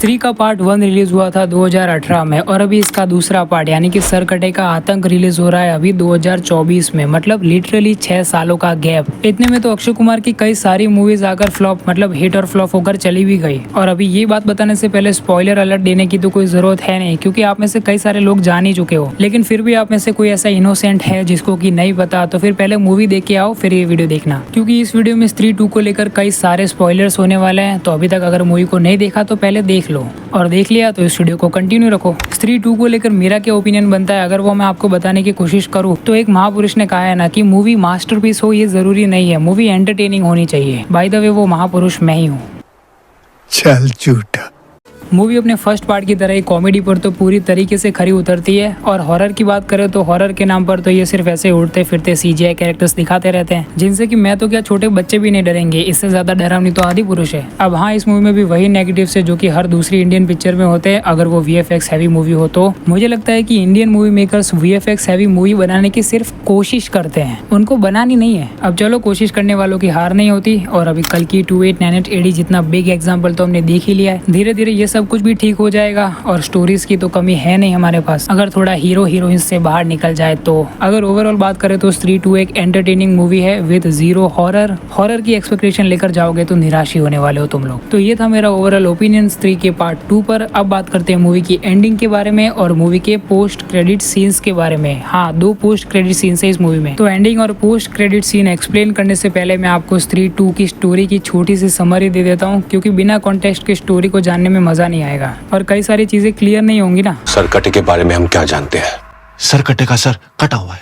स्त्री का part 1 release हुआ था 2018 में और अभी इसका दूसरा पार्ट यानी कि सरकटे का आतंक रिलीज हो रहा है अभी 2024 में। मतलब लिटरली 6 सालों का गैप। इतने में तो अक्षय कुमार की कई सारी मूवीज आकर फ्लॉप मतलब हिट और फ्लॉप होकर चली भी गई। और अभी ये बात बताने से पहले स्पॉइलर अलर्ट देने की तो कोई जरूरत है नहीं, क्योंकि आप में से कई सारे लोग जान ही चुके हो। लेकिन फिर भी आप में से कोई ऐसा इनोसेंट है जिसको कि नहीं पता, तो फिर पहले मूवी देख के आओ फिर ये वीडियो देखना, क्योंकि इस वीडियो में स्त्री 2 को लेकर कई सारे स्पॉइलर्स होने वाले हैं। तो अभी तक अगर मूवी को नहीं देखा तो पहले देख लो, और देख लिया तो इस वीडियो को कंटिन्यू रखो। स्त्री 2 को लेकर मेरा क्या ओपिनियन बनता है अगर वो मैं आपको बताने की कोशिश करूँ तो एक महापुरुष ने कहा है ना कि मूवी मास्टरपीस हो ये जरूरी नहीं है, मूवी एंटरटेनिंग होनी चाहिए। बाय द वे वो महापुरुष मैं ही हूँ। चल झूठा। मूवी अपने फर्स्ट पार्ट की तरह ही कॉमेडी पर तो पूरी तरीके से खरी उतरती है, और हॉरर की बात करें तो हॉरर के नाम पर तो ये सिर्फ ऐसे उड़ते फिरते सीजीआई कैरेक्टर्स दिखाते रहते हैं जिनसे कि मैं तो क्या छोटे बच्चे भी नहीं डरेंगे। इससे ज्यादा डरावनी तो आदि पुरुष है। अब हाँ, इस मूवी में भी वही नेगेटिव्स है जो कि हर दूसरी इंडियन पिक्चर में होते हैं अगर वो VFX हैवी मूवी हो तो। मुझे लगता है कि Indian movie makers VFX heavy movie बनाने की सिर्फ कोशिश करते हैं, उनको बनानी नहीं है। अब चलो, कोशिश करने वालों की हार नहीं होती। और अभी कल की 2898 AD जितना बिग एग्जाम्पल तो हमने देख ही लिया है। धीरे धीरे ये सब कुछ भी ठीक हो जाएगा, और स्टोरीज की तो कमी है नहीं हमारे पास अगर थोड़ा हीरो हीरोइन से बाहर निकल जाए तो। अगर ओवरऑल बात करें तो स्त्री 2 एक एंटरटेनिंग मूवी है विद जीरो हॉरर। हॉरर की एक्सपेक्टेशन लेकर जाओगे तो निराश ही होने वाले हो तुम लोग। तो ये था मेरा ओवरऑल ओपिनियन स्त्री के पार्ट 2 पर। अब बात करते हैं मूवी की एंडिंग के बारे में और मूवी के पोस्ट क्रेडिट सीन्स के बारे में। हाँ, 2 पोस्ट क्रेडिट सीन्स है इस मूवी में। तो एंडिंग और पोस्ट क्रेडिट सीन एक्सप्लेन करने से पहले मैं आपको स्त्री 2 की स्टोरी की छोटी सी समरी दे देता हूँ, क्योंकि बिना कॉन्टेक्स्ट के स्टोरी को जानने में मजा नहीं आएगा और कई सारी चीजें क्लियर नहीं होंगी ना। सरकटे के बारे में हम क्या जानते हैं? सरकटे का सर कटा हुआ है।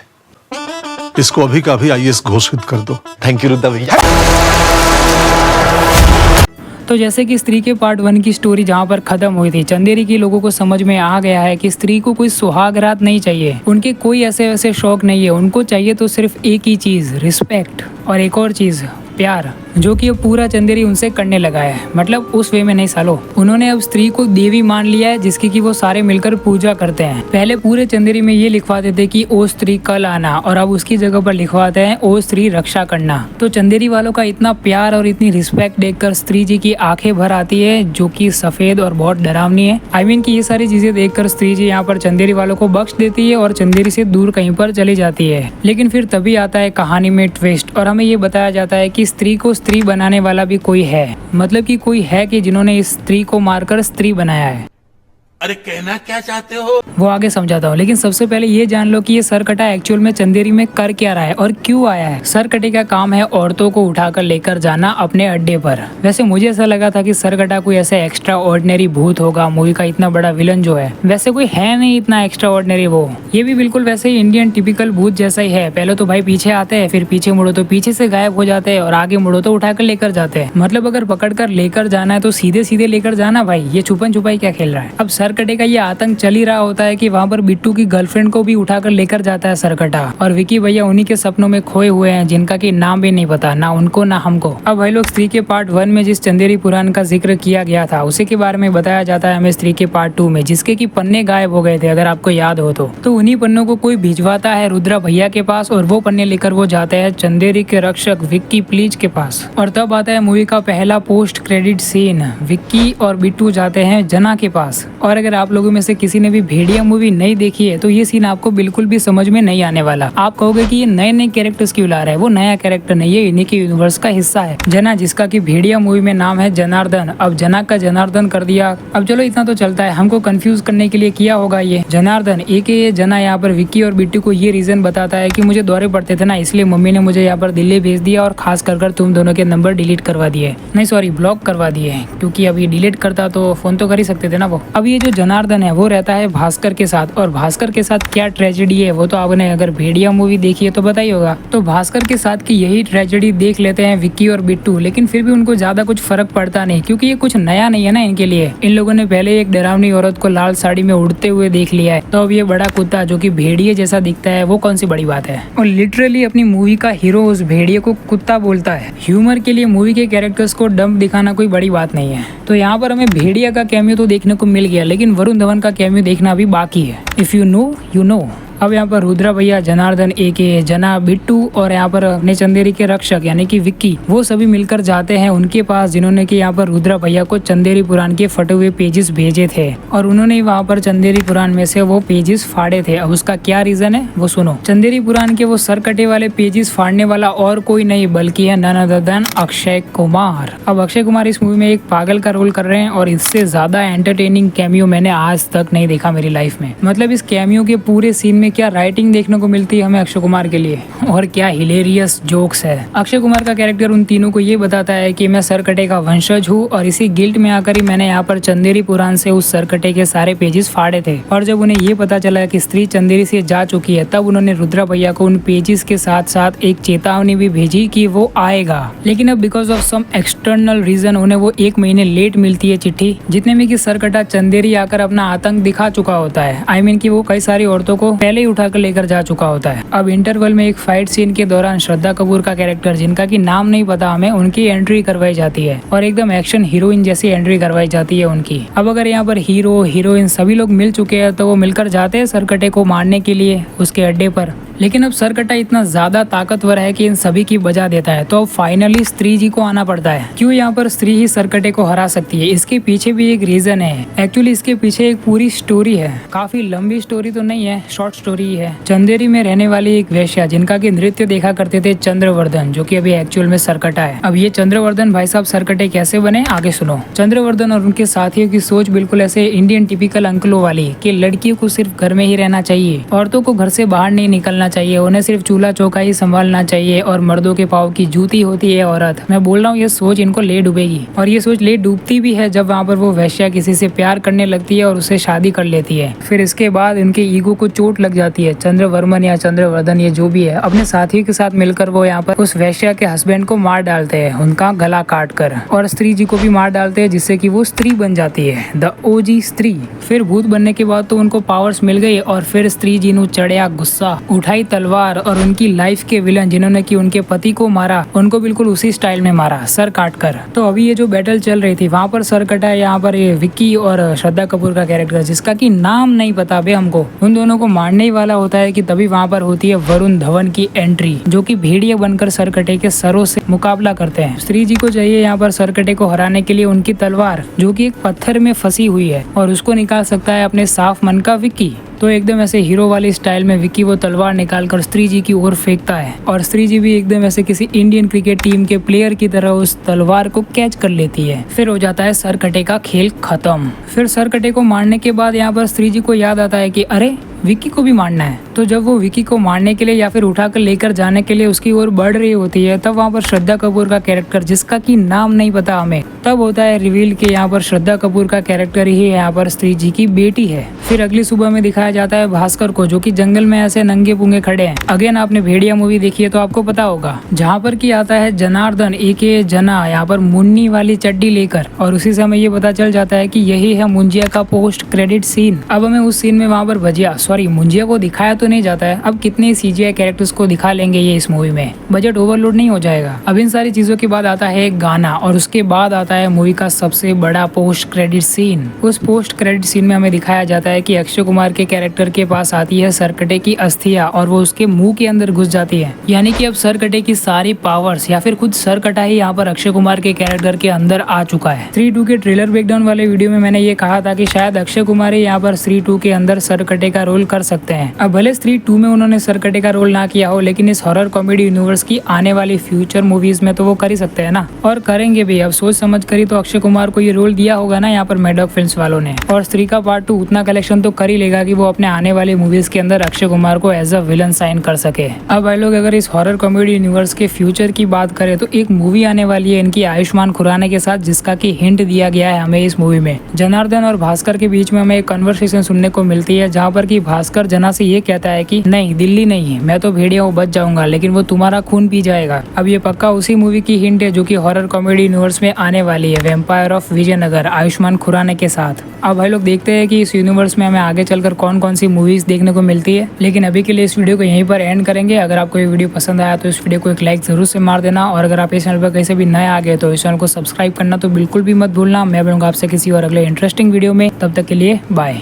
इसको अभी का अभी IAS घोषित कर दो। थैंक यू रुद्रा भैया। तो जैसे कि स्त्री के पार्ट 1 की स्टोरी जहाँ पर खत्म हुई थी, चंदेरी के लोगों को समझ में आ गया है कि स्त्री को कोई सुहाग रात नहीं चाहिए, उनके कोई ऐसे वैसे शौक नहीं है। उनको चाहिए तो सिर्फ एक ही चीज, रिस्पेक्ट, और एक और चीज प्यार, जो कि अब पूरा चंदेरी उनसे करने लगा है। मतलब उस वे में नहीं सालो, उन्होंने अब स्त्री को देवी मान लिया है जिसकी कि वो सारे मिलकर पूजा करते हैं। पहले पूरे चंदेरी में ये लिखवाते थे कि ओ स्त्री कल आना, और अब उसकी जगह पर लिखवाते हैं ओ स्त्री रक्षा करना। तो चंदेरी वालों का इतना प्यार और इतनी रिस्पेक्ट देखकर स्त्री जी की आंखें भर आती है, जो कि सफेद और बहुत डरावनी है। आई मीन कि ये सारी चीजें देखकर स्त्री जी यहाँ पर चंदेरी वालों को बख्श देती है और चंदेरी से दूर कहीं पर चली जाती है। लेकिन फिर तभी आता है कहानी में ट्विस्ट, और हमें ये बताया जाता है कि स्त्री को स्त्री बनाने वाला भी कोई है। मतलब कि कोई है कि जिन्होंने इस स्त्री को मारकर स्त्री बनाया है। अरे कहना क्या चाहते हो? वो आगे समझाता हूँ, लेकिन सबसे पहले ये जान लो कि ये सरकटा एक्चुअल में चंदेरी में कर क्या रहा है और क्यों आया है। सरकटे का काम है औरतों को उठाकर लेकर जाना अपने अड्डे पर। वैसे मुझे ऐसा लगा था कि सरकटा कोई ऐसे एक्स्ट्रा ऑर्डिनरी भूत होगा, मूवी का इतना बड़ा विलन जो है। वैसे कोई है नहीं इतना एक्स्ट्रा ऑर्डिनरी वो, ये भी बिल्कुल वैसे ही इंडियन टिपिकल भूत जैसा ही है। पहले तो भाई पीछे आते हैं, फिर पीछे मुड़ो तो पीछे से गायब हो जाते हैं, और आगे मुड़ो तो उठाकर लेकर जाते हैं। मतलब अगर पकड़ कर लेकर जाना है तो सीधे सीधे लेकर जाना भाई, ये छुपन छुपाई क्या खेल रहा है। अब सरकटे का ये आतंक चल ही रहा होता है कि वहाँ पर बिट्टू की गर्लफ्रेंड को भी उठाकर लेकर जाता है सरकटा, और विकी भैया उन्हीं के सपनों में खोए हुए हैं जिनका कि नाम भी नहीं पता, ना उनको ना हमको। अब भाई लोग, स्त्री के पार्ट 1 में जिस चंदेरी पुराण का जिक्र किया गया था उसी के बारे में बताया जाता है हमें स्त्री के पार्ट 2 में, जिसके कि पन्ने गायब हो गए थे अगर आपको याद हो तो उन्हीं पन्नों को कोई भिजवाता है रुद्रा भैया के पास, और वो पन्ने लेकर वो जाते हैं चंदेरी के रक्षक विक्की प्लीज के पास। और तब आता है मूवी का पहला पोस्ट क्रेडिट सीन। विक्की और बिट्टू जाते हैं जना के पास। और अगर आप लोगों में से किसी ने भी भेड़िया मूवी नहीं देखी है तो ये सीन आपको बिल्कुल भी समझ में नहीं आने वाला। आप कहोगे कि ये नए नए कैरेक्टर्स क्यों ला रहा है, वो नया कैरेक्टर नहीं है, इन्हीं के यूनिवर्स का हिस्सा है जना, जिसका कि भेड़िया मूवी में नाम है जनार्दन। अब जना का जनार्दन कर दिया। अब चलो इतना तो चलता है, हमको कंफ्यूज करने के लिए किया होगा ये जनार्दन एक ये जना। यहाँ पर विक्की और बिट्टू को ये रीजन बताता है कि मुझे दौरे पड़ते थे ना, इसलिए मम्मी ने मुझे यहाँ पर दिल्ली भेज दिया और खास कर तुम दोनों के नंबर डिलीट करवा दिए, नहीं सॉरी ब्लॉक करवा दिए, क्योंकि अभी डिलीट करता तो फोन तो कर ही सकते थे ना वो। अब ये जो जनार्दन है वो रहता है भास्कर के साथ, और भास्कर के साथ क्या ट्रेजेडी है वो तो आपने अगर भेड़िया मूवी देखी है तो पता ही होगा। तो भास्कर के साथ की यही ट्रेजेडी देख लेते हैं विक्की और बिट्टू, लेकिन फिर भी उनको ज्यादा कुछ फर्क पड़ता नहीं, क्योंकि ये कुछ नया नहीं है ना इनके लिए। इन लोगों ने पहले एक डरावनी औरत को लाल साड़ी में उड़ते हुए देख लिया है, तो अब ये बड़ा कुत्ता जो कि भेड़िए जैसा दिखता है वो कौन सी बड़ी बात है। और लिटरली अपनी मूवी का हीरो उस भेड़िए को कुत्ता बोलता है। ह्यूमर के लिए मूवी के कैरेक्टर्स को डम्प दिखाना कोई बड़ी बात नहीं है। तो यहाँ पर हमें भेड़िया का कैमियो तो देखने को मिल गया, लेकिन वरुण धवन का कैमियो देखना भी बाकी है। If you know you know. अब यहाँ पर रुद्रा भैया, जनार्दन एके जना, बिट्टू और यहाँ पर अपने चंदेरी के रक्षक यानी कि विक्की, वो सभी मिलकर जाते हैं उनके पास, जिन्होंने कि यहाँ पर रुद्रा भैया को चंदेरी पुराण के फटे हुए पेजेस भेजे थे और उन्होंने वहाँ पर चंदेरी पुराण में से वो पेजेस फाड़े थे। अब उसका क्या रीजन है वो सुनो। चंदेरी पुराण के वो सरकटे वाले पेजेस फाड़ने वाला और कोई नहीं बल्कि है none other than Akshay Kumar. अब अक्षय कुमार इस मूवी में एक पागल का रोल कर रहे हैं और इससे ज्यादा एंटरटेनिंग कैमियो मैंने आज तक नहीं देखा मेरी लाइफ में। मतलब इस कैमियो के पूरे सीन में क्या राइटिंग देखने को मिलती है हमें अक्षय कुमार के लिए, और क्या हिलेरियस जोक्स है। अक्षय कुमार का कैरेक्टर उन तीनों को ये बताता है कि मैं सरकटे का वंशज हूँ और इसी गिल्ट में आकर ही मैंने यहाँ पर चंदेरी पुराण से उस सरकटे के सारे पेजेस फाड़े थे। और जब उन्हें ये पता चला कि स्त्री चंदेरी से जा चुकी है, तब उन्होंने रुद्रा भैया को उन पेजेस के साथ साथ एक चेतावनी भी भेजी कि वो आएगा। लेकिन अब because of some external reason उन्हें वो 1 महीने लेट मिलती है चिट्ठी, जितने में कि सरकटा चंदेरी आकर अपना आतंक दिखा चुका होता है। I mean कि वो कई सारी औरतों को पहले ही उठाकर लेकर जा चुका होता है। अब इंटरवल में एक फाइट सीन के दौरान श्रद्धा कपूर का कैरेक्टर, जिनका की नाम नहीं पता हमें, उनकी एंट्री करवाई जाती है और एकदम एक्शन हीरोइन जैसी एंट्री करवाई जाती है उनकी। अब अगर यहाँ पर हीरो हीरोइन सभी लोग मिल चुके हैं तो वो मिलकर जाते हैं सरकटे को मारने के लिए उसके अड्डे पर। लेकिन अब सरकटा इतना ज्यादा ताकतवर है कि इन सभी की बजा देता है। तो अब फाइनली स्त्री जी को आना पड़ता है। क्यों यहाँ पर स्त्री ही सरकटे को हरा सकती है, इसके पीछे भी एक रीजन है। एक्चुअली इसके पीछे एक पूरी स्टोरी है। काफी लंबी स्टोरी तो नहीं है, शॉर्ट स्टोरी है। चंदेरी में रहने वाली एक वेश्या, जिनका की नृत्य देखा करते थे चंद्रवर्धन, जो कि अभी एक्चुअल में सरकटा है। अब ये चंद्रवर्धन भाई साहब सरकटे कैसे बने आगे सुनो। चंद्रवर्धन और उनके साथियों की सोच बिल्कुल ऐसे इंडियन टिपिकल अंकलों वाली कि लड़कियों को सिर्फ घर में ही रहना चाहिए, औरतों को घर से बाहर नहीं निकलना चाहिए, उन्हें सिर्फ चूल्हा चौका ही संभालना चाहिए और मर्दों के पाँव की जूती होती है औरत। मैं बोल रहा हूँ ये सोच इनको ले डूबेगी, और ये सोच ले डूबती भी है जब वहाँ पर वो वैश्या किसी से प्यार करने लगती है और उससे शादी कर लेती है। फिर इसके बाद उनके ईगो को चोट लग जाती है। चंद्रवर्मन या चंद्रवर्धन ये जो भी है, अपने साथियों के साथ मिलकर वो यहाँ पर उस वैश्या के हस्बैंड को मार डालते हैं, उनका गला काट कर, और स्त्री जी को भी मार डालते हैं, जिससे कि वो स्त्री बन जाती है, द ओजी स्त्री। फिर भूत बनने के बाद तो उनको पावर्स मिल गई और फिर स्त्री जी ने चढ़िया गुस्सा, उठाई तलवार और उनकी लाइफ के विलन जिन्होंने कि उनके पति को मारा, उनको बिल्कुल उसी स्टाइल में मारा, सर काट कर। तो अभी ये जो बैटल चल रही थी वहाँ पर सरकटा, यहाँ पर ये विक्की और श्रद्धा कपूर का कैरेक्टर, जिसका कि नाम नहीं पता बे हमको, उन दोनों को मारने ही वाला होता है कि तभी वहाँ पर होती है वरुण धवन की एंट्री, जो कि भेड़िया बनकर सरकटे के सरों से मुकाबला करते हैं। स्त्री जी को चाहिए यहाँ पर सरकटे को हराने के लिए उनकी तलवार, जो कि एक पत्थर में फंसी हुई है, और उसको निकाल सकता है अपने साफ मन का विक्की। तो एकदम ऐसे हीरो वाली स्टाइल में विक्की वो तलवार निकालकर स्त्री जी की ओर फेंकता है, और स्त्री जी भी एकदम ऐसे किसी इंडियन क्रिकेट टीम के प्लेयर की तरह उस तलवार को कैच कर लेती है। फिर हो जाता है सरकटे का खेल खत्म। फिर सरकटे को मारने के बाद यहाँ पर स्त्री जी को याद आता है कि अरे विक्की को भी मारना है। तो जब वो विक्की को मारने के लिए या फिर उठाकर लेकर जाने के लिए उसकी ओर बढ़ रही होती है, तब वहाँ पर श्रद्धा कपूर का कैरेक्टर, जिसका की नाम नहीं पता हमें, तब होता है रिवील कि यहाँ पर श्रद्धा कपूर का कैरेक्टर ही यहाँ पर स्त्री जी की बेटी है। फिर अगली सुबह में दिखाया जाता है भास्कर को, जो कि जंगल में ऐसे नंगे पुंगे खड़े हैं। अगेन आपने भेड़िया मूवी देखी है तो आपको पता होगा, जहाँ पर की आता है जनार्दन एके जना यहाँ पर मुन्नी वाली चड्डी लेकर, और उसी समय ये पता चल जाता है कि यही है मुंजिया का पोस्ट क्रेडिट सीन। अब हमें उस सीन में वहाँ पर भजिया मुंजिया को दिखाया तो नहीं जाता है। अब कितने सीजीआई कैरेक्टर्स को दिखा लेंगे ये इस मूवी में, बजट ओवरलोड नहीं हो जाएगा। अब इन सारी चीजों के बाद आता है एक गाना, और उसके बाद आता है मूवी का सबसे बड़ा पोस्ट क्रेडिट सीन। उस पोस्ट क्रेडिट सीन में हमें दिखाया जाता है कि अक्षय कुमार के कैरेक्टर के पास आती है सरकटे की अस्थियां, और वो उसके मुंह के अंदर घुस जाती है। यानी कि अब सरकटे की सारी पावर्स या फिर खुद सरकटा ही यहाँ पर अक्षय कुमार के कैरेक्टर के अंदर आ चुका है। 3-2 के ट्रेलर ब्रेकडाउन वाले वीडियो में मैंने ये कहा था कि शायद अक्षय कुमार ही यहाँ पर 3-2 के अंदर सरकटे का रोल कर सकते हैं। अब भले 3-2 में उन्होंने सरकटे का रोल ना किया हो, लेकिन इस हॉरर कॉमेडी यूनिवर्स की आने वाली फ्यूचर मूवीज में तो वो कर ही सकते हैं ना, और करेंगे भी। अब सोच समझ करी तो अक्षय कुमार को ये रोल दिया होगा ना यहाँ पर मैडॉक फिल्म्स वालों ने, और स्त्री का पार्ट 2 उतना कलेक्शन तो कर ही लेगा कि वो अपने आने वाली मूवीज के अंदर अक्षय कुमार को एज अ विलन साइन कर सके। अब भाई लोग अगर इस हॉरर कॉमेडी यूनिवर्स के फ्यूचर की बात करें तो एक मूवी आने वाली है इनकी आयुष्मान खुराना के साथ, जिसका की हिंट दिया गया है हमें इस मूवी में। जनार्दन और भास्कर के बीच में हमें एक कन्वर्सेशन सुनने को मिलती है, जहाँ पर की भास्कर जना से ये कहता है कि नहीं दिल्ली नहीं, मैं तो भेड़िया हूँ, बच जाऊंगा, लेकिन वो तुम्हारा खून पी जाएगा। अब ये पक्का उसी मूवी की हिंट है जो कि हॉरर कॉमेडी यूनिवर्स में आने वाली है, वैम्पायर ऑफ विजयनगर आयुष्मान खुराना के साथ। अब भाई लोग देखते हैं कि इस यूनिवर्स में हमें आगे चलकर कौन कौन सी मूवीज देखने को मिलती है, लेकिन अभी के लिए इस वीडियो को यहीं पर एंड करेंगे। अगर आपको ये वीडियो पसंद आया तो इस वीडियो को एक लाइक जरूर से मार देना, और अगर आप इस चैनल पर कैसे भी नए आ गए तो इस चैनल को सब्सक्राइब करना तो बिल्कुल भी मत भूलना। मैं मिलूंगा आपसे किसी और अगले इंटरेस्टिंग वीडियो में, तब तक के लिए बाय।